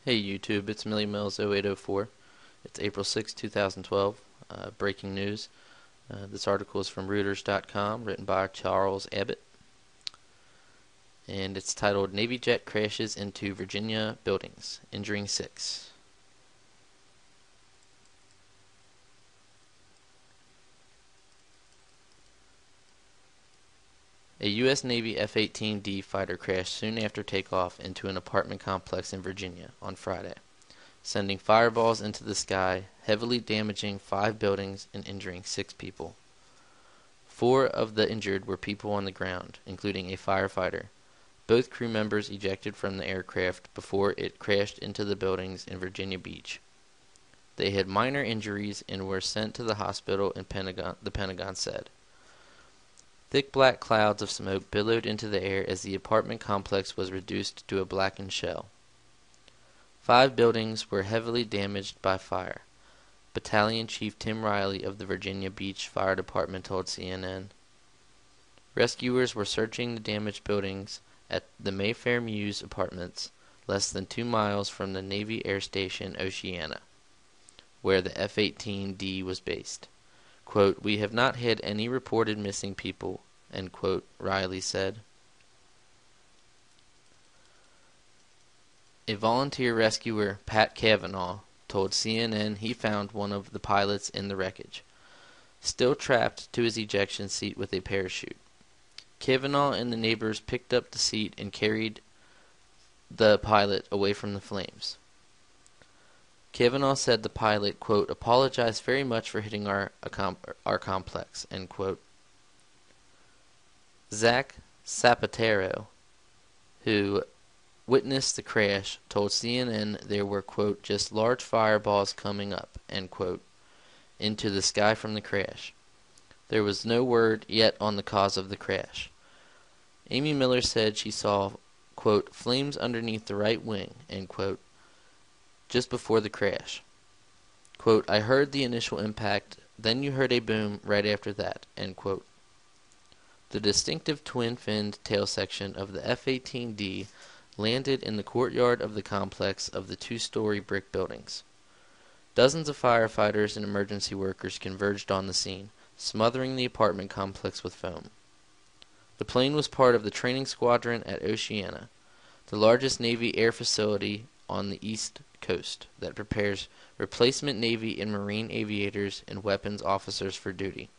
Hey YouTube, it's Millie Mills 0804. It's April 6, 2012. Breaking news. This article is from Reuters.com, written by Charles Abbott, and it's titled Navy Jet Crashes into Virginia Buildings, Injuring 6. A U.S. Navy F18-D fighter crashed soon after takeoff into an apartment complex in Virginia on Friday, sending fireballs into the sky, heavily damaging 5 buildings and injuring 6 people. 4 of the injured were people on the ground, including a firefighter. Both crew members ejected from the aircraft before it crashed into the buildings in Virginia Beach. They had minor injuries and were sent to the hospital in the Pentagon said. Thick black clouds of smoke billowed into the air as the apartment complex was reduced to a blackened shell. 5 buildings were heavily damaged by fire, Battalion Chief Tim Riley of the Virginia Beach Fire Department told CNN. Rescuers were searching the damaged buildings at the Mayfair Mews Apartments, less than 2 miles from the Navy Air Station Oceana, where the F-18-D was based. Quote, "We have not had any reported missing people," end quote, Riley said. A volunteer rescuer, Pat Cavanaugh, told CNN he found one of the pilots in the wreckage, still trapped to his ejection seat with a parachute. Cavanaugh and the neighbors picked up the seat and carried the pilot away from the flames. Cavanaugh said the pilot, quote, "apologized very much for hitting our complex," end quote. Zach Sapatero, who witnessed the crash, told CNN there were, quote, "just large fireballs coming up," end quote, into the sky from the crash. There was no word yet on the cause of the crash. Amy Miller said she saw, quote, "flames underneath the right wing," end quote, just before the crash. Quote, "I heard the initial impact, then you heard a boom right after that," end quote. The distinctive twin-finned tail section of the F-18-D landed in the courtyard of the complex of the 2-story brick buildings. Dozens of firefighters and emergency workers converged on the scene, smothering the apartment complex with foam. The plane was part of the training squadron at Oceana, the largest Navy air facility on the East Coast that prepares replacement Navy and Marine aviators and weapons officers for duty.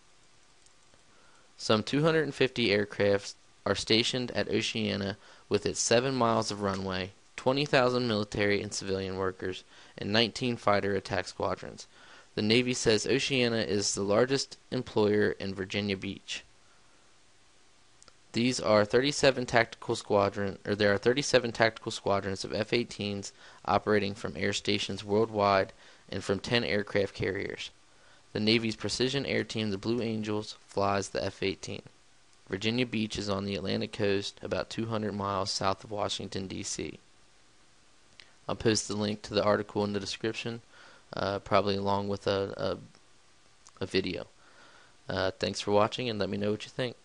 Some 250 aircraft are stationed at Oceana with its 7 miles of runway, 20,000 military and civilian workers, and 19 fighter attack squadrons. The Navy says Oceana is the largest employer in Virginia Beach. There are 37 tactical squadrons of F-18s operating from air stations worldwide and from 10 aircraft carriers. The Navy's precision air team, the Blue Angels, flies the F-18. Virginia Beach is on the Atlantic coast, about 200 miles south of Washington, D.C. I'll post the link to the article in the description, probably along with a video. Thanks for watching, and let me know what you think.